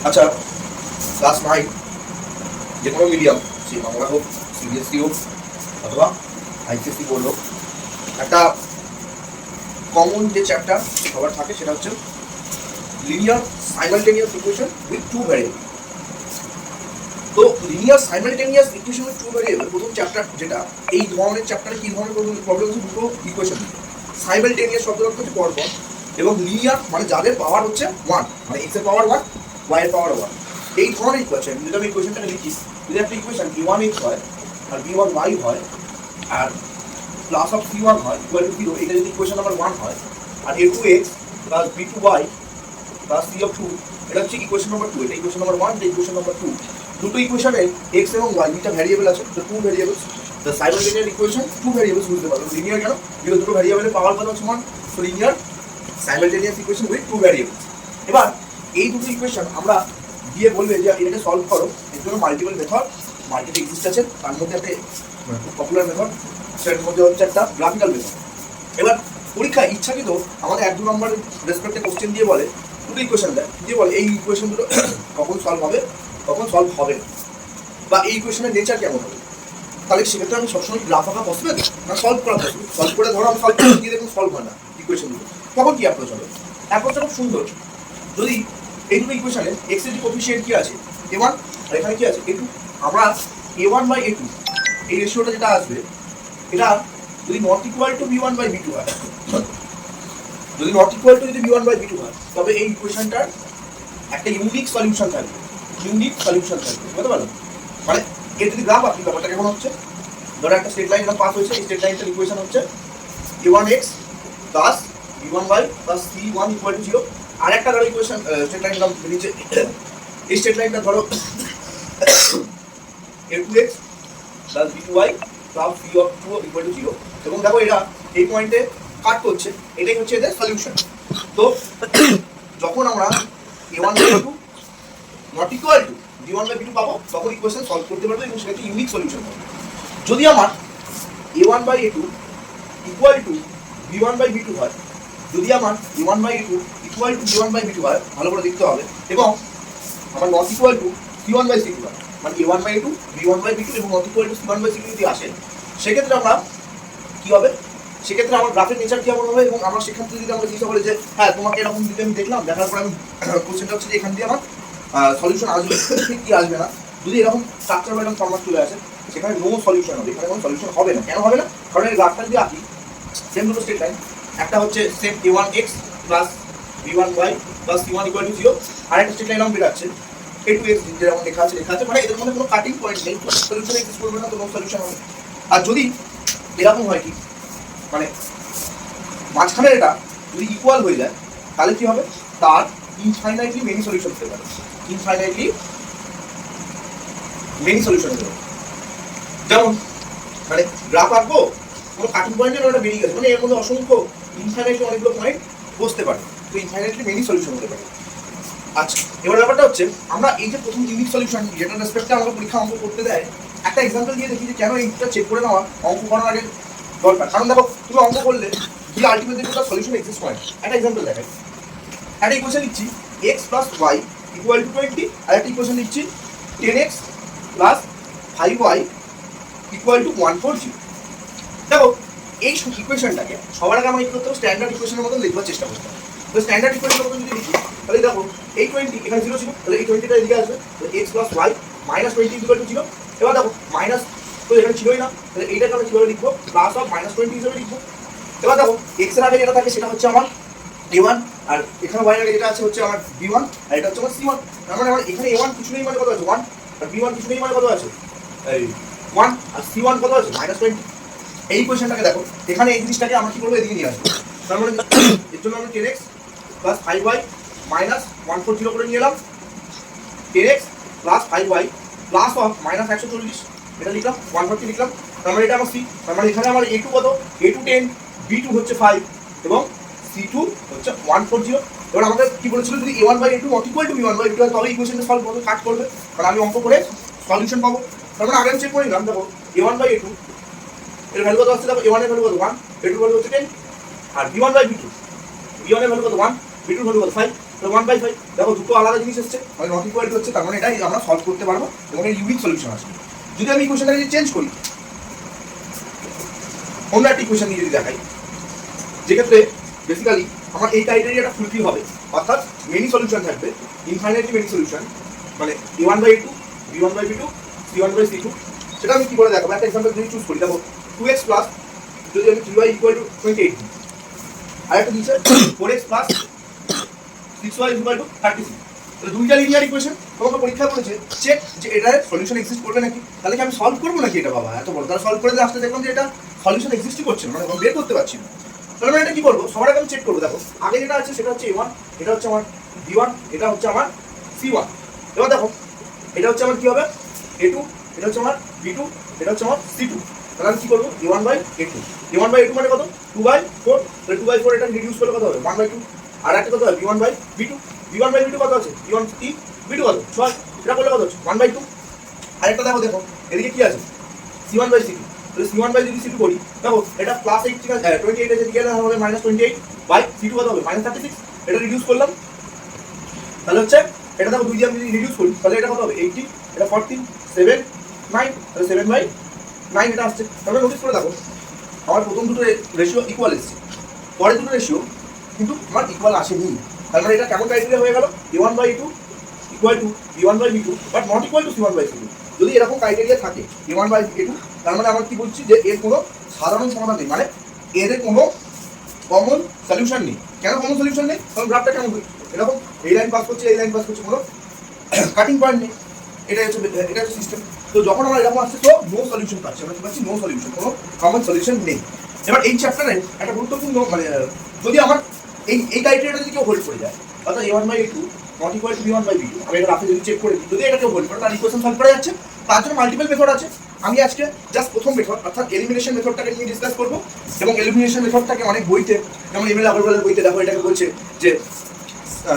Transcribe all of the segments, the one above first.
আচ্ছা, ক্লাস 9 যে কোনো মিডিয়াম, সে বাংলা হোক, সিবিএসসি হোক অথবা আইসিএসসি বোর্ড হোক, একটা কমন যে চ্যাপ্টার সবার থাকে সেটা হচ্ছে linear simultaneous equation with two variable. তো linear simultaneous equation with two variable প্রথম চ্যাপ্টার যেটা, এই ধরনের চ্যাপ্টারে কি ধরনের প্রবলেম হচ্ছে, দুটো ইকুয়েশন সাইমালটেনিয়াস শব্দের অর্থ হচ্ছে পরপর, এবং লিনিয়ার মানে যাদের পাওয়ার হচ্ছে 1, মানে এক্স এর পাওয়ার 1, ওয়াই এর পাওয়ার 1। এই ধরনের ইকুয়েশন যদি আমি ইকুয়েশনটাকে লিখি, যদি একটা ইকুয়েশন b1x হয় আর b1y হয় আর প্লাস অফ c1 হয় ইকুয়াল টু 0, এটা যদি ইকুয়েশন নাম্বার 1 হয়, আর a2x plus b2y plus c of 2, এটা হচ্ছে ইকুয়েশন নাম্বার 2। এটা ইকুয়েশন নাম্বার 1, এটা ইকুয়েশন নাম্বার 2। দুটো ইকুয়েশনে x এবং y দুটো ভ্যারিয়েবল আছে, তো two variables. The simultaneous equation two variables বুঝতে পারবেন। লিনিয়ার কেন? বিকজ দুটো ভ্যারিয়েবলের পাওয়ার কত হচ্ছে 1, so linear simultaneous equation with two variables. এবার এই দুটো ইকুয়েশন আমরা দিয়ে বলবে যে এটাকে সলভ করো, এর জন্য মাল্টিপল মেথড মার্কেটে এক্সিস্ট আছে। তার মধ্যে একটা খুব পপুলার মেথড, সেটার মধ্যে হচ্ছে একটা গ্রাফিক্যাল মেথড। এবার পরীক্ষায় ইচ্ছাকৃত আমাদের 1-2 নম্বরের রেসপেক্টে কোশ্চেন দিয়ে বলে, দুটো ইকুয়েশন দেয়, দিয়ে বলে এই ইকুয়েশন দুটো কখন সলভ হবে, কখন সলভ হবে না, বা এই ইকুয়েশনের নেচার কেমন হবে। তাহলে সেক্ষেত্রে আমি সবসময় গ্রাফ আঁকা পসিবল না সলভ করা পসিবল। সলভ করে ধরো আমি সলভ করে দিয়ে দেখুন সলভ হয় না ইকুয়েশন দুটো, তখন কি অ্যাপ্রোচ হবে? অ্যাপ্রোচটা খুব সুন্দর। যদি এই দুটো ইকুয়েশনে এক্স এর যে কোফিশিয়েন্ট কি আছে a1 আর এখানে কি আছে a2, আমরা a1/a2 এই রেশিওটা যেটা আসবে, এটা যদি নট ইকুয়াল টু b1/b2 হয়, যদি নট ইকুয়াল টু যদি b1/b2 হয়, তবে এই ইকুয়েশনটার একটা ইউনিক সলিউশন থাকবে, ইউনিক সলিউশন থাকবে, বুঝতে পারলো? মানে এর যদি গ্রাফ আপনি ব্যাপারটা কেমন হচ্ছে, ধরো একটা স্ট্রেট লাইন পাস হয়েছে, এই স্ট্রেট লাইনটার ইকুয়েশন হচ্ছে a1x plus b1y plus c1 equal to 0। আর একটা ধরো ইকুয়েশন স্ট্রেট লাইন নাম নিচে, এই স্ট্রেট লাইনটা ধরো a2x plus b2y plus c of 2 equal to 0, এবং দেখো এটা এই পয়েন্টে কাট করছে, এটাই হচ্ছে এদের সলিউশন। তো যখন আমরা a1/a2 not equal two b1/b2 পাবো, তখন ইকুয়েশন সলভ করতে পারবো এবং সেটা ইউনিক সলিউশন পাবো। যদি আমার a1/a2 ইকুয়াল টু b1/b2 হয়, যদি আমার a1/a2 ইকুয়াল টু b1/b2 হয়, ভালো করে দেখতে হবে, এবং আমার নট ইকুয়াল টু c1/c2 হয়, মানে a1/a2 b1/b2 এবং নট ইকুয়াল টু c1/c2 যদি আসে, সেক্ষেত্রে আমরা কি হবে, সেক্ষেত্রে আমার গ্রাফের নেচার কেমন হবে, এবং আমার সেখান থেকে যদি আমরা চিন্তা করি যে হ্যাঁ তোমাকে এরকম দিতে আমি দেখলাম, দেখার পর আমি কোশ্চেনটা হচ্ছে যে এখান দিয়ে আমার সলিউশন আসবে ঠিক কি আসবে না, যদি এরকম স্ট্রাকচার বা এরকম ফরম্যাট চলে আসে, সেখানে নো সলিউশন হবে, এখানে কোনো সলিউশন হবে না। কেন হবে না? কারণ এই গ্রাফটা যদি আঁকি, সেম দুটো স্ট্রেট লাইন, একটা হচ্ছে same a1x plus b1y plus c1 equal to 0, আর একটা স্ট্রেট লাইন আমি বেরাচ্ছে a2x যেরকম লেখা আছে, মানে এদের মধ্যে কোনো কাটিং পয়েন্ট নেই, সলিউশন এক্সিস্ট করবে না, তো নো সলিউশন হবে। আর যদি এরকম হয় কি, মানে মাঝখানে এটা যদি ইকুয়াল হয়ে যায়, তাহলে কি হবে, তার ইনফাইনাইটলি মেনি সলিউশন হতে পারে, ইনফাইনাইটলি মেনি সলিউশন হতে পারে। যেমন মানে গ্রাফ আঁকবো, কোনো কাটিং পয়েন্টের ওটা বেরিয়ে গেছে, মানে এর মধ্যে অসংখ্য ইনফাইনাইটলি অনেকগুলো পয়েন্ট বসতে পারে, তো ইনফাইনাইটলি মেনি সলিউশন হতে পারে। আচ্ছা, এবার ব্যাপারটা হচ্ছে আমরা এই যে প্রথম ইউনিক সলিউশন যেটা রেসপেক্টে আমাকে পরীক্ষা অঙ্ক করতে দেয়, একটা এক্সাম্পল দিয়ে দেখি যে কেন এইটা চেক করে নেওয়া অঙ্ক করার আগে দরকার। কারণ দেখো তুমি অঙ্ক করলে যে আলটিমেটলি একটা সলিউশন এক্সিস্ট করে। একটা এক্সাম্পল দেখাই, একটা ইকুয়েশন লিখছি x plus y equal to 20, আর একটা ইকুয়েশন লিখছি 10x plus 5y equal to 140। দেখো এই ইকুয়েশনটাকে সবার আগে আমরা কি করতে হবে, স্ট্যান্ডার্ড ইকুয়েশনের মতো লিখবার চেষ্টা করতে হবে। তো স্ট্যান্ডার্ড ইকুয়েশনের মতো যদি লিখি, তাহলে দেখো এই 20 এখানে 0 ছিল, তাহলে এই 20টা এদিকে আসবে, তাহলে x plus y minus 20 equal to 0। এবার দেখো মাইনাস তো এখানে ছিলই না, তাহলে এইটাকে আমরা কিভাবে লিখবো, প্লাস অফ মাইনাস 20 হিসেবে লিখবো। এবার দেখো x এর আগে যেটা থাকে সেটা হচ্ছে আমার a1, আর এখানে y এর আগে যেটা আছে হচ্ছে আমার b1, আর এটা হচ্ছে আমার c1। তার মানে আমার এখানে a1 কিছু নেই মানে কত আছে 1, আর b1 কিছু নেই মানে কত আছে এই 1, আর c1 কত আছে মাইনাস 20। এই কোয়েশ্চেনটাকে দেখো, এখানে এই জিনিসটাকে আমরা কি করবো, এদিকে নিয়ে আসবো। তার মানে এর জন্য আমরা 10x প্লাস 5y মাইনাস 140 করে নিয়ে এলাম, 10x plus 5y plus of minus 140, এটা লিখলাম 140 লিখলাম। তার মানে এটা আমার c, তার মানে এখানে আমার a2 কত, a2 10, b2 হচ্ছে 5 এবং c2 হচ্ছে 140। এবার আমাদের কি বলেছিল, যদি a1/a2 not equal two b1/b2 হয়, তবে ইকুয়েশনটা সলভ করবে, কাট করবে, কারণ আমি অঙ্ক করে সলিউশন পাবো। তার মানে আগে আমি চেক করে নিলাম, দেখো a1/a2 এর ভ্যালু কত আসছে, দেখো a1 এর ভ্যালু কত 1, a2 এর ভ্যালু হচ্ছে 10, আর b1/b2 b1 এর ভ্যালু কত 1, b2 এর ভ্যালু কত 5। তো 1/5 দেখো দুটো আলাদা জিনিস হচ্ছে, মানে নট ইকুয়াল টু হচ্ছে, তার মানে এটাই আমরা সলভ করতে পারবো এবং এর ইউনিক সলিউশন আছে। যদি আমি ইকুয়েশনটাকে যদি চেঞ্জ করি, অন্য একটা ইকুয়েশন নিয়ে যদি দেখাই, যেক্ষেত্রে বেসিক্যালি আমার এই ক্রাইটেরিয়াটা ফুলফিল হবে, অর্থাৎ মেনি সলিউশন থাকবে, ইনফাইনাইটলি মেনি সলিউশন, মানে a1/a2, b1/b2, c1/c2, সেটা আমি কি করে দেখাবো? একটা এক্সাম্পল যদি চুজ করি, দেখো 2x প্লাস যদি আমি 3y ইকুয়াল টু 28 দিই, আর একটা দিচ্ছে 4x plus 6y equal to 36, তাহলে দুইটা লিনিয়ার ইকুয়েশন তোমাকে পরীক্ষা করেছে, চেক যে এটার সলিউশন এক্সিস্ট করবে নাকি। তাহলে কি আমি সলভ করবো নাকি এটা? বাবা এত বড়, তাহলে সলভ করে দিয়ে আসতে দেখলাম যে এটা সলিউশন এক্সিস্টই করছে না, মানে বের করতে পারছি না। তাহলে আমি এটা কি করবো? সবার আগে আমি চেক করবো। দেখো আগে যেটা আছে সেটা হচ্ছে a1, এটা হচ্ছে আমার b1, এটা হচ্ছে আমার c1। এবার দেখো এটা হচ্ছে আমার কি হবে a2, এটা হচ্ছে আমার b2, এটা হচ্ছে আমার c2। তাহলে আমি কি করবো? a1/a2, a1/a2 মানে কত? 2/4, তাহলে 2/4 এটা রিডিউস করলে কত হবে? 1/2। আর একটা কত হবে? b1/b2, b1/b2 কত আছে? b1 3, b2 কত? 6, এটা করলে কত হচ্ছে? 1/2। আরেকটা দেখো, দেখো এদিকে কি আছে? c1/c2, তাহলে c1/c2 করি, দেখো এটা প্লাস 8 ঠিক আছে, 28 এর দিকে হবে -28/c2 কত হবে? -36, এটা রিডিউস করলাম, তাহলে হচ্ছে এটা দেখো দুই দিয়ে আমি রিডিউস করি, তাহলে এটা কত হবে? 80, এটা 40, 7, 9, তাহলে 7/9 এটা আসছে। তাহলে নোটিস করে দেখো আমার প্রথম দুটো রেশিও ইকুয়াল এসছে, পরের দুটো রেশিও কিন্তু আমার ইকুয়াল আসেনি। তার মানে এটা কেমন ক্রাইটেরিয়া হয়ে গেল? a1/a2 equal to b1/b2 but not equal two c1/c2। যদি এরকম ক্রাইটেরিয়া থাকে a1/a2, তার মানে আমার কি বলছি যে এর কোনো সাধারণ সমাধান নেই, মানে এর কোনো কমন সলিউশন নেই। কেন কমন সলিউশন নেই? কারণ গ্রাফটা কেমন এরকম এই লাইন পাস করছে, এই লাইন পাস করছে, কোনো কাটিং পয়েন্ট নেই। এটা হচ্ছে সিস্টেম। তো যখন আমরা এরকম আসছে তো নো সলিউশন পাচ্ছি, আমরা কি পাচ্ছি? নো সলিউশন, কোনো কমন সলিউশন নেই। এবার এই চ্যাপ্টারে একটা গুরুত্বপূর্ণ মানে যদি আমার এই ক্রাইটেরিয়াটা যদি কেউ হোল্ড করে যায়, অর্থাৎ a1/a2 not equal two b1/b2, আমি এটা রাফে যদি চেক করে দিই, যদি এটা কেউ হোল্ড করে তার ইকুয়েশন সলভ করা যাচ্ছে। তার জন্য মাল্টিপল মেথড আছে। আমি আজকে জাস্ট প্রথম মেথড অর্থাৎ এলিমিনেশন মেথডটাকে নিয়ে ডিসকাস করবো, এবং এলিমিনেশন মেথডটাকে অনেক বইতে, যেমন এমএল আগরওয়ালের বইতে দেখো এটাকে বলছে যে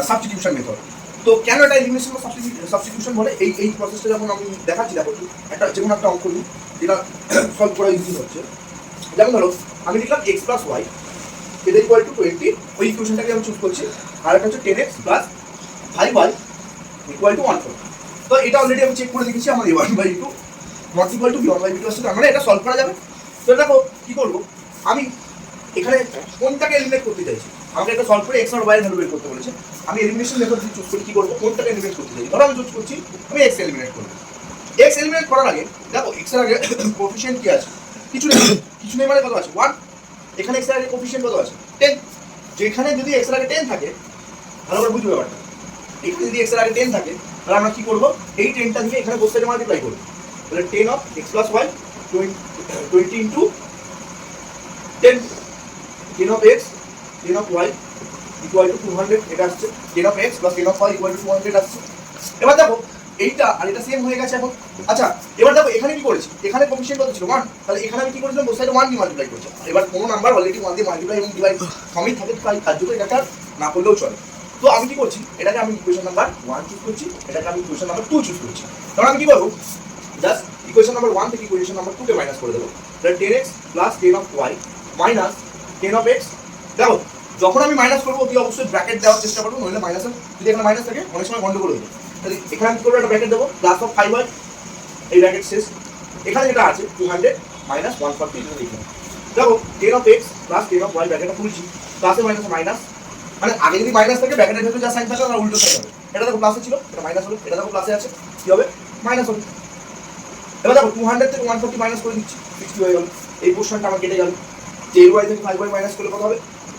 সাবস্টিটিউশন মেথড। তো কেন এটা এলিমিনেশন বা সাবস্টিটিউশন বলে, এই প্রসেসটা যখন আমি দেখাচ্ছি, দেখো একটা যেমন একটা অঙ্ক নিই যেটা সলভ করা ইজি হচ্ছে। যেমন ধরো আমি লিখলাম x প্লাস ওয়াই এটা ইকুয়াল টু 20, ওই ইকুয়েশনটাকে আমি চুজ করছি। আর একটা হচ্ছে 10x plus 5y equal to 140। তো এটা অলরেডি আমি চেক করে দেখেছি, আমার a1/2 not equal two b1/b2 আসছে, তার মানে এটা সলভ করা যাবে। তো দেখো কি করবো, আমি এখানে কোনটাকে এলিমিনেট করতে চাইছি, আমাকে এটা সলভ করে x আর y এর ভ্যালু বের করতে বলেছে। আমি এলিমিনেশন মেথড যদি চুজ করি, কি করবো? কোনটাকে এলিমিনেট করতে চাই? ধরো আমি চুজ করছি আমি x এলিমিনেট করবো। x এলিমিনেট করার আগে দেখো x এর আগে কোএফিশিয়েন্ট কি আছে? কিছু নেই, কিছু নেই মানে কত আছে? 1। এখানে x এর আগে কোএফিশিয়েন্ট কত আছে? 10। যেখানে যদি x এর আগে 10 থাকে, ভালো করে বুঝবে ব্যাপারটা, এখানে যদি x এর আগে 10 থাকে, তাহলে আমরা কি করবো? এই 10টা দিয়ে এখানে বোথ সাইডে মাল্টিপ্লাই করবো। তাহলে 10 of x plus y 20 into 10, 10 of x 10 of y equal two 200, এটা আসছে। 10 of x plus 10 of y equal two 200 আসছে। এবার দেখো এইটা আর এটা সেম হয়ে গেছে এখন। আচ্ছা এবার দেখো এখানে কি করেছি, এখানে কোএফিশিয়েন্ট কত ছিল? 1। তাহলে এখানে আমি কি করেছিলাম? বোথ সাইডে 1 দিয়ে মাল্টিপ্লাই করেছি। এবার কোনো নাম্বার অলরেডি 1 দিয়ে মাল্টিপ্লাই এবং ডিভাইড সবই থাকে, তাই কার্যত এটাকে না করলেও চলে। তো আমি কি করছি, এটাকে আমি ইকুয়েশন নাম্বার 1 চুজ করছি, এটাকে আমি ইকুয়েশন নাম্বার 2 চুজ করছি। তাহলে আমি কি করবো? জাস্ট ইকুয়েশন নাম্বার 1 থেকে ইকুয়েশন নাম্বার 2 কে মাইনাস করে দেবো। তাহলে 10x plus 10 of y minus 10 of x। দেখো যখন আমি মাইনাস করবো অতি অবশ্যই ব্র্যাকেট দেওয়ার চেষ্টা করবো, নইলে মাইনাসের যদি এখানে মাইনাস থাকে অনেক সময় গন্ডগোল হয়ে যায়। তাহলে এখানে আমি কি করবো? একটা ব্র্যাকেট দেবো, প্লাস অফ 5y, এই ব্র্যাকেট শেষ। এখানে যেটা আছে 200 মাইনাস 140 এটা লিখলাম। দেখো 10 of x plus 10 of y ব্র্যাকেটটা খুলছি, প্লাসে মাইনাসে মাইনাস, মানে আগে যদি মাইনাস থাকে ব্র্যাকেটের ভেতরে যা সাইন থাকে তার উল্টো সাইন হবে। এটা দেখো প্লাসে ছিল, এটা মাইনাস হলো, এটা দেখো প্লাসে আছে, কি হবে? মাইনাস হবে। এবার দেখো 200 থেকে 140 মাইনাস করে দিচ্ছি, 60 হয়ে গেল। এই পোর্শনটা আমার কেটে গেল। যে y থেকে 5y মাইনাস করলে কত হবে?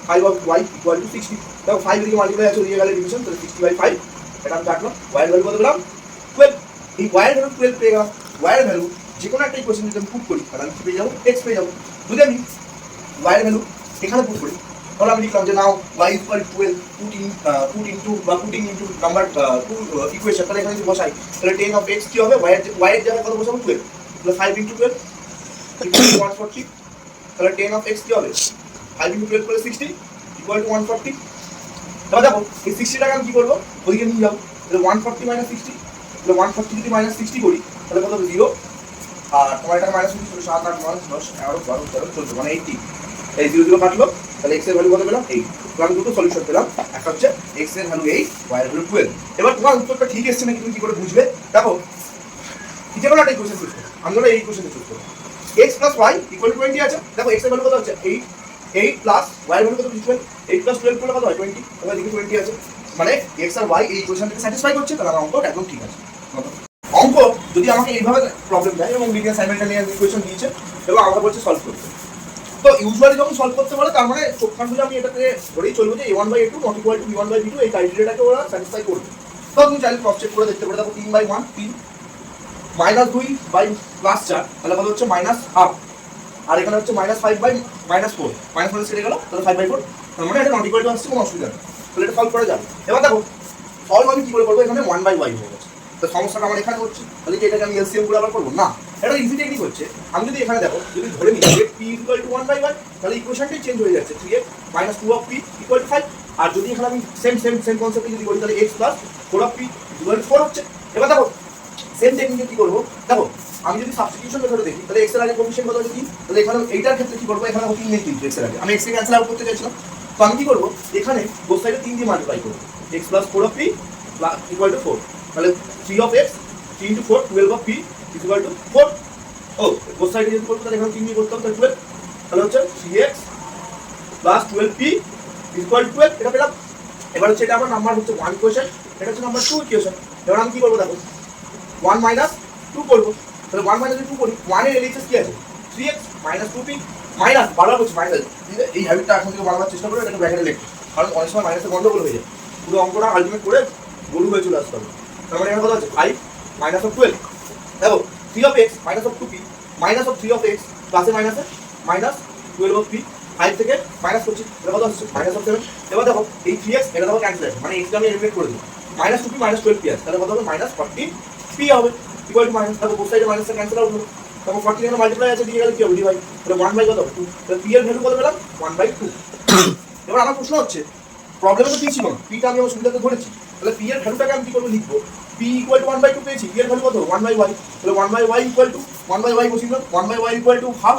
5 of y ইকুয়াল টু 60। দেখো 5 এদিকে মাল্টিপ্লাই আছে, ওদিকে গেলে ডিভিশন, তাহলে 60/5 এটা আমি কাটলাম। y এর ভ্যালু কত পেলাম? 12। এই y এর ভ্যালু 12 পেয়ে গেলাম। y এর ভ্যালু যে কোনো একটা ইকুয়েশন যদি আমি পুট করি তাহলে আমি কি পেয়ে যাবো? x পেয়ে যাবো। যদি আমি y এর ভ্যালু এখানে পুট করি, তাহলে আমি লিখলাম যে নাও y equal 12 putting into number 2 equation. তাহলে এখানে যদি বসাই তাহলে 10 of x কি হবে? y এর জায়গায় কত বসাবো? 12, তাহলে 5 ইনটু 12 ইকুয়াল টু 140। তাহলে 10 of x কি হবে? 5 ইনটু 12 করলে 60 ইকুয়াল টু 140। তাহলে দেখো এই 60 টাকা আমি কি করবো? ওইদিকে নিয়ে যাবো। তাহলে 140 মাইনাস 60, তাহলে 140 যদি মাইনাস 60 করি তাহলে কত হবে? 0। আর তোমার এটা মাইনাস 60 7 8 9 10 11 12 13 14 মানে 80। এই 0 0 কাটলো, তাহলে x এর ভ্যালু কত পেলাম? 8। তো আমি দুটো সলিউশন পেলাম, একটা হচ্ছে এক্স এর ভ্যালু 8, ওয়াই এর ভ্যালু 12। এবার তোমার উত্তরটা ঠিক এসছে নাকি তুমি কি করে বুঝবে? দেখো যে কোনো একটা ইকুয়েশন চুজ করো, আমি ধরো এই ইকুয়েশনটা চুজ করো, x plus y equal to 20 আছে। দেখো x এর ভ্যালু কত হচ্ছে 8, 8 প্লাস y এর ভ্যালু কত 12, 8 প্লাস 12 করলে কত হয় 20, তাহলে এদিকে 20 আছে, মানে x আর y এই ইকুয়েশনটাকে স্যাটিসফাই করছে, তাহলে আমার অঙ্কটা একদম ঠিক আছে। অঙ্ক যদি আমাকে এইভাবে প্রবলেম দেয় এবং লিনিয়ার সাইমেলটেনিয়াস ইকুয়েশন দিয়েছে এবং আমাকে বলছে সলভ করতে, তো ইউজুয়ালি যখন সলভ করতে বলে তার মানে চোখ কান বুঝে আমি এটাকে ধরেই চলবো যে a1 by a2 not equal to b1 by b2, এই ক্রাইটেরিয়াটাকে ওরা স্যাটিসফাই করবে। তো তুমি চাইলে ক্রস চেক করে দেখতে পারো, দেখো 3 বাই 1 3, মাইনাস 2 বাই প্লাস 4 তাহলে কত হচ্ছে মাইনাস হাফ, আর এখানে হচ্ছে মাইনাস 5 বাই মাইনাস 4, মাইনাস 4 কেটে গেল তাহলে 5 বাই 4, তার মানে এটা নট ইকুয়াল টু আসছে, কোনো অসুবিধা নেই, তাহলে এটা সলভ করা যাবে। এবার দেখো সলভ আমি কি করে করবো, এখানে 1 বাই y হয়ে গেছে, তো সমস্যাটা আমার এখানে হচ্ছে, তাহলে কি এটাকে আমি এলসিএম করে আবার করবো না? এটা ইজি টেকনিক হচ্ছে, আমি যদি এখানে দেখো যদি ধরে নিই যে p equal to 1 by y, তাহলে ইকুয়েশনটাই চেঞ্জ হয়ে যাচ্ছে, 3x minus 2 of p equal to 5, আর যদি এখানে আমি সেম কনসেপ্টে যদি বলি তাহলে x plus 4 of p equal to 4 হচ্ছে। এবার দেখো সেম টেকনিকে কি করবো, দেখো আমি যদি সাবস্টিটিউশন মেথডে দেখি তাহলে x এর আগে কোএফিশিয়েন্ট কত হচ্ছে 3, তাহলে এখানে এইটার ক্ষেত্রে কি করবো, এখানে 3 নেই কিন্তু x এর আগে আমি x কে ক্যান্সেল আউট করতে চাইছিলাম, তো আমি কি করবো এখানে বোথ সাইডে 3 দিয়ে মাল্টিপ্লাই করবো, x plus 4 of p equal to 4, তাহলে 3 of x 3 into 4 12 of p equal to 4, ও বোথ সাইডে যদি করবো তাহলে এখানে 3 দিয়ে করতে হবে, তাহলে 12, তাহলে হচ্ছে 3x plus 12p equal to 12, এটা পেলাম। এবার হচ্ছে এটা আমার নাম্বার হচ্ছে 1 ইকুয়েশন, এটা হচ্ছে নাম্বার 2 ইকুয়েশন। এবার আমি কি করবো দেখো 1 মাইনাস 2 করবো, তাহলে 1 মাইনাস 2 করি, 1 এর এলএইচএস কি আছে 3x মাইনাস 2p মাইনাস, বারবার হচ্ছে মাইনাস, এই হ্যাবিটটা এখন থেকে বারবার চেষ্টা করবে, এটাকে ব্র্যাকেটে লিখতে, কারণ অনেক সময় মাইনাসে গন্ডগোল হয়ে যায়, পুরো অঙ্কটা আলটিমেট করে গরু হয়ে চলে আসতে হবে। তার মানে এখানে কত আছে 5 মাইনাস অফ 12, দেখো 3 of x minus of 2p minus of 3 of x প্লাসে মাইনাসে মাইনাস 12 অফ p, 5 থেকে মাইনাস করছি, এটা কত আসছে মাইনাস অফ 7। এবার দেখো এই 3x এটা দেখো ক্যান্সেল আছে, মানে x কে আমি এলিমিনেট করে দিই, মাইনাস 2p মাইনাস 12p আছে, তাহলে কত হবে মাইনাস 14p হবে ইকুয়াল টু মাইনাস, দেখো বোথ সাইডে মাইনাসটা ক্যান্সেল আউট হলো, তখন 14 এখানে মাল্টিপ্লাই আছে দিয়ে গেলে কি হবে ডিভাইড, তাহলে 1 বাই কত হবে 2, তাহলে p এর ভ্যালু কত পেলাম 1 বাই 2। এবার আমার প্রশ্ন হচ্ছে প্রবলেমে তো p ছিল না, p টা আমি আমার সুবিধাতে ধরেছি, তাহলে p এর ভ্যালুটাকে আমি কি করব লিখবো, p ইকুয়াল টু 1 বাই 2 পেয়েছি, p এর ভ্যালু কত 1 বাই y, তাহলে 1 by y equal to 1 by y বসিয়ে দিলাম, 1 by y equal to half,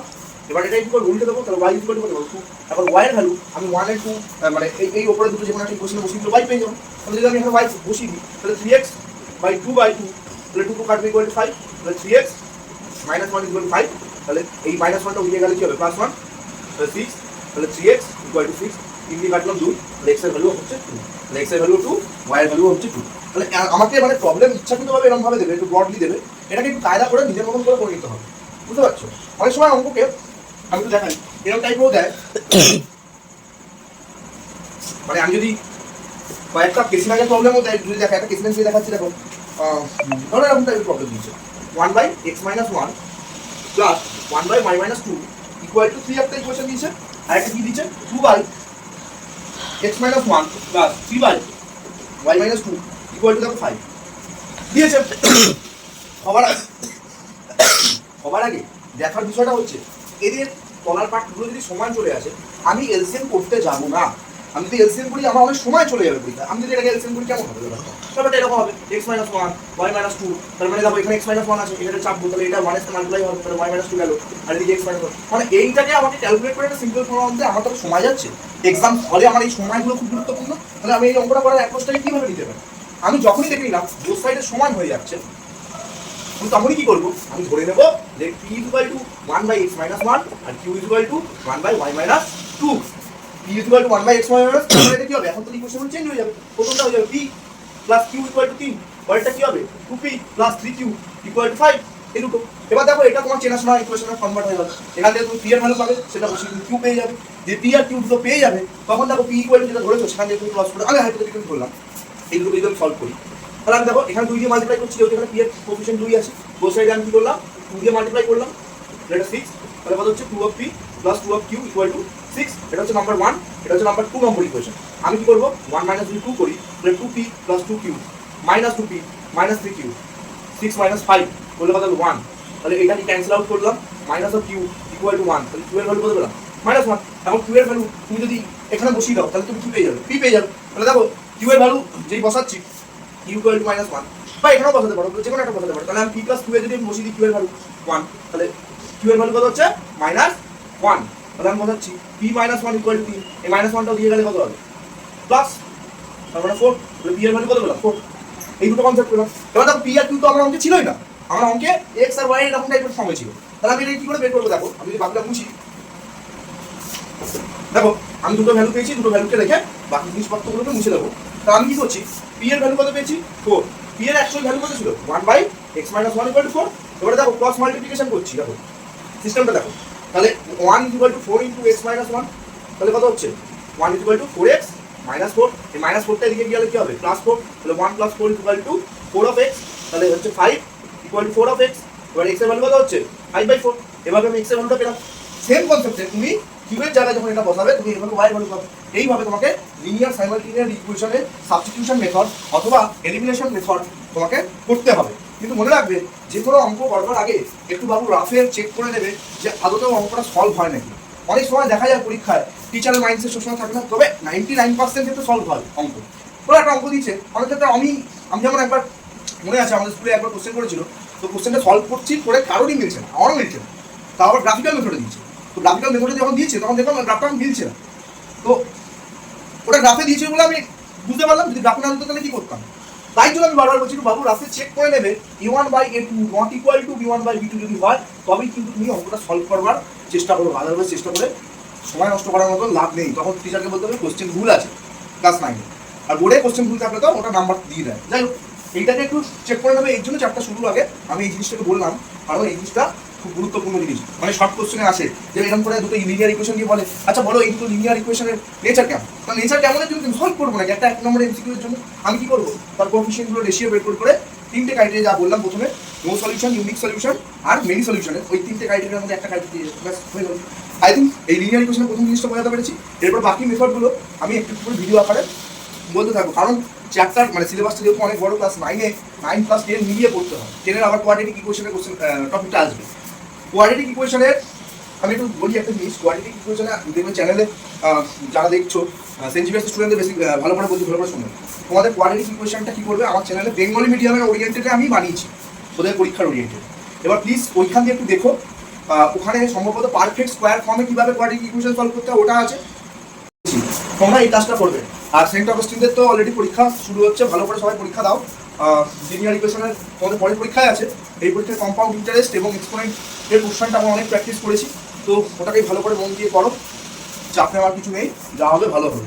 এবার এটা কি করব উল্টে দেবো, তাহলে y ইকুয়াল টু কত 2, এখন y এর ভ্যালু আমি 1 এর 2 মানে এই উপরে দুটো যেকোনো একটা ইকুয়েশনে বসিয়ে দিলে y পেয়ে যাবো, তাহলে যদি আমি এখানে y বসিয়ে দিই তাহলে 3x বাই 2 বাই 2, তাহলে 2 কাটবে ইকুয়াল টু 5, তাহলে 3x মাইনাস 1 ইকুয়াল টু 5, তাহলে এই মাইনাস 1টা উঠিয়ে গেলে কি হবে প্লাস 1, তাহলে 6, তাহলে 3x ইকুয়াল টু 6, 3 দিয়ে কাটলাম 2, তাহলে x এর ভ্যালু হচ্ছে 2, তাহলে x এর ভ্যালু 2, y এর ভ্যালু হচ্ছে 2। তাহলে আমাকে মানে প্রবলেম ইচ্ছাকৃতভাবে এরকম ভাবে দেবে, একটু ব্রডলি দেবে, এটাকে একটু কায়দা করে নিজের মতন করে নিতে হবে, বুঝতে পারছো? অনেক সময় অঙ্ককে আমি তো দেখাই এরকম টাইপেও দেয়, মানে আমি যদি কয়েকটা কেসিনাগের প্রবলেমও দেয়, যদি দেখা একটা কেসিনাগ দিয়ে দেখাচ্ছি, দেখো ধরো এরকম টাইপের প্রবলেম দিচ্ছে 1 by x minus 1 plus 1 by y minus 2 equal to 3 একটা ইকুয়েশন দিয়েছে, আর একটা কি দিচ্ছে 2 by x minus 1 plus 3 by y minus 2 equal to দেখো 5 দিয়েছে। সবার আগে দেখার বিষয়টা হচ্ছে এদের তলার পার্টগুলো যদি সমান চলে আসে, আমি এলসিএম করতে যাবো না, আমি যদি এলসিএম করি আমার অনেক সময় চলে যাবে পরীক্ষা, আমি যদি এটাকে এলসিএম করি কেমন হবে ব্যাপারটা এরকম হবে x মাইনাস 1 y মাইনাস 2, তার মানে দেখো এখানে x মাইনাস 1 আছে, এটা চাপবো, তাহলে এটা 1 এর সাথে মাল্টিপ্লাই হবে, তাহলে y মাইনাস 2 গেল, আর এদিকে x মাইনাস 1, মানে এইটাকে আমাকে ক্যালকুলেট করে একটা সিম্পল ফর্ম আনতে আমার তো সময় যাচ্ছে, এক্সাম হলে আমার এই সময়গুলো খুব গুরুত্বপূর্ণ, তাহলে আমি এই অঙ্কটা করার অ্যাপ্রোচটাকে কিভাবে নিতে পারি, আমি যখনই দেখে নিলাম বোথ সাইডে সমান হয়ে যাচ্ছে, তখনই কি করবো আমি ধরে নেবো যে p equal to 1 by x minus 1 আর q equal to 1 by y minus 2, p equal to 1 by x minus, তাহলে এটা কি হবে এখন তো ইকুয়েশন চেঞ্জ হয়ে যাবে, প্রথমটা হয়ে যাবে p plus q equal to 3, পরেরটা কি হবে 2p plus 3q equal to 5, এই দুটো। এবার দেখো এটা তোমার চেনাশোনা ইকুয়েশনে কনভার্ট হয়ে গেল, এখান থেকে তুমি p এর ভ্যালু পাবে, সেটা বসিয়ে তুমি q পেয়ে যাবে, যে p আর q দুটো পেয়ে যাবে, তখন দেখো p ইকুয়াল টু যেটা ধরেছো সেখান থেকে তুমি ক্রস করে আমি হাইপোথেটিক্যালি ধরলাম, এই দুটো যদি আমি সলভ করি, তাহলে আমি দেখো এখানে 2 দিয়ে মাল্টিপ্লাই করছি, যেহেতু এখানে p এর কোএফিশিয়েন্ট 2 আছে, বোথ সাইডে আমি কি করলাম 2 দিয়ে মাল্টিপ্লাই করলাম, এটা 6, তাহলে কত হচ্ছে 2 of p plus 2 of q equal two 6, এটা হচ্ছে নাম্বার 1, এটা হচ্ছে নাম্বার 2 নম্বর ইকুয়েশন। আমি কি করব 1 মাইনাস যদি 2 করি তাহলে 2p plus 2q minus 2p minus 3q, 6 minus 5 বলে কত 1, তাহলে এটা কি ক্যান্সেল আউট করলাম, minus of q equal to 1, তাহলে q এর ভ্যালু কত পেলাম মাইনাস 1, এখন q এর ভ্যালু তুমি যদি এখানে বসিয়ে দাও তাহলে তুমি কি পেয়ে যাবে p পেয়ে যাবে, তাহলে দেখো q এর ভ্যালু যেই বসাচ্ছি q ইকুয়াল টু মাইনাস 1, বা এখানেও বসাতে পারো, যে কোনো একটা বসাতে পারো, তাহলে আমি p প্লাস 2 এ যদি আমি বসিয়ে দিই q এর ভ্যালু 1, তাহলে q এর ভ্যালু কত হচ্ছে মাইনাস 1, তাহলে আমি বসাচ্ছি p মাইনাস 1 ইকুয়াল টু 3, এই মাইনাস 1টাও দিয়ে গেলে কত হবে প্লাস তার মানে 4, তাহলে পি এর ভ্যালু কত পেলাম 4। এই দুটো কনসেপ্ট পেলাম। এবার দেখো পি আর কিউ তো আমার অঙ্কে ছিলই না, আমার অঙ্কে এক্স আর ওয়াই এরকম টাইপের ফর্মে ছিল। তাহলে আমি এটা কি করে বের করবো? দেখো আমি যদি বাকিটা মুছি, দেখো আমি দুটো ভ্যালু পেয়েছি, দুটো ভ্যালুকে রেখে বাকি জিনিসপত্রগুলোকে মুছে দেবো। তাহলে আমি কি করছি, পি এর ভ্যালু কত পেয়েছি 4, পি এর অ্যাকচুয়াল ভ্যালু কত ছিল 1/x - 1 = 4। এবারে দেখো ক্রস মাল্টিপ্লিকেশন করছি, দেখো সিস্টেমটা দেখো। তাহলে 1 = 4 × x - 1, তাহলে কত হচ্ছে 1 = 4x - 4, এই -4টা এদিকে গেলে কি হবে +4, তাহলে 1 + 4 = 4 of x, তাহলে হচ্ছে 5 = 4 of x। এবার x এর ভ্যালু কত হচ্ছে 5/4। এভাবে আমি x এর ভ্যালুটা পেলাম। সেম কনসেপ্টে তুমি কিউবের জায়গায় যখন এটা বসাবে তুমি এভাবে y এর ভ্যালু পাবে। এইভাবে তোমাকে লিনিয়ার সাইমালটেনিয়াস ইকুয়েশনে সাবস্টিটিউশন মেথড অথবা এলিমিনেশন মেথড তোমাকে করতে হবে। কিন্তু মনে রাখবে যে কোনো অঙ্ক করবার আগে একটু বাবু রাফে চেক করে নেবে যে আদতেও অঙ্কটা সলভ হয় নাকি। অনেক সময় দেখা যায় পরীক্ষায় টিচারের মাইন্ডসেট সবসময় থাকে না, তবে 99% ক্ষেত্রে সলভ হয় অঙ্ক। ওরা একটা অঙ্ক দিচ্ছে, অনেক ক্ষেত্রে আমি যেমন একবার মনে আছে আমাদের স্কুলে একবার কোশ্চেন করেছিল, তো কোশ্চেনটা সলভ করছি করে কারোরই মিলছে না, আমারও মিলছে না, তা আবার গ্রাফিক্যাল মেথডে দিচ্ছে। তো গ্রাফিক্যাল মেথডে যখন দিয়েছে তখন দেখলাম গ্রাফটা আমি মিলছে না, তো ওটা গ্রাফে দিয়েছে বলে আমি বুঝতে পারলাম, যদি গ্রাফে না দিত তাহলে কি করতাম। তাই জন্য আমি বারবার বলছি বাবু রাফে চেক করে নেবে a1/a2 not equal two b1/b2 যদি হয় তবেই কিন্তু তুমি অঙ্কটা সলভ করবার চেষ্টা করো। আদারওয়াইজ চেষ্টা করে সময় নষ্ট করার মতো লাভ নেই। তখন টিচারকে বলতে হবে কোশ্চেন ভুল আছে ক্লাস 9-এ, আর বোর্ডে কোশ্চেন ভুল থাকলে তো ওটা নাম্বার দিয়ে দেয়। যাই হোক এইটাকে একটু চেক করে নেবে। এই জন্য চ্যাপ্টার শুরুর আগে আমি এই জিনিসটাকে বললাম, কারণ এই জিনিসটা খুব গুরুত্বপূর্ণ জিনিস। মানে শর্ট কোশ্চেনে আসে যে এরকম করে দুটো লিনিয়ার ইকুয়েশন দিয়ে বলে আচ্ছা বলো এই দুটো লিনিয়ার ইকুয়েশনের নেচার কেমন, তাহলে নেচার কেমনের জন্য তুমি সলভ করবো নাকি একটা 1 নম্বরের এমসিকিউ এর জন্য আমি কি করবো, তার কোএফিসিয়েন্টগুলো রেশিও বের করে 3টে ক্রাইটেরিয়া যা বললাম প্রথমে, নো সলিউশন, ইউনিক সলিউশন আর মেনি সলিউশনের, ওই 3টে ক্রাইটেরিয়ার মধ্যে একটা ক্রাইটেরিয়া ব্যাস হয়ে গেল। আই থিঙ্ক এই লিনিয়ার ইকুয়েশনের প্রথম জিনিসটা বোঝাতে পেরেছি। এরপর বাকি মেথডগুলো আমি একটু করে ভিডিও আকারে বলতে থাকবো, কারণ চ্যাপ্টার মানে সিলেবাসটা যেহেতু অনেক বড়, ক্লাস 9-এ 9 + 10 মিলিয়ে পড়তে হয়। 10-এর আবার কোয়াড্রেটিক ইকুয়েশনের কোশ্চেন টপিকটা আসবে। কোয়াড্রেটিক ইকুয়েশনের আমি একটু বলি একটা জিনিস, কোয়াড্রেটিক ইকুয়েশনে দেখবেন চ্যানেলে যারা দেখছো সেন্ট জেভিয়ার্স স্টুডেন্টদের বেশি ভালো করে বলছি, ভালো করে শুনবে। তোমাদের কোয়াড্রেটিক ইকুয়েশনটা কী করবে, আমার চ্যানেলে বেঙ্গলি মিডিয়ামের ওরিয়েন্টেডে আমি বানিয়েছি, ওদের পরীক্ষার ওরিয়েন্টেড। এবার প্লিজ ওইখান দিয়ে একটু দেখো, ওখানে সম্ভবত পারফেক্ট স্কোয়ার ফর্মে কীভাবে কোয়াড্রেটিক ইকুয়েশন সলভ করতে হয় ওটা আছে, তোমরা এই কাজটা করবে। আর সেন্ট অগাস্টিনদের তো অলরেডি পরীক্ষা শুরু হচ্ছে, ভালো করে সবাই পরীক্ষা দাও। লিনিয়ার ইকুয়েশনের তোমাদের পরের পরীক্ষায় আছে, এই পরীক্ষায় কম্পাউন্ড ইন্টারেস্ট এবং এক্সপোনেন্টের কোশ্চেনটা আমরা অনেক প্র্যাকটিস করেছি, তো ওটাকেই ভালো করে মন দিয়ে করো, চাপ নেওয়ার কিছু নেই, যা হবে ভালো হবে।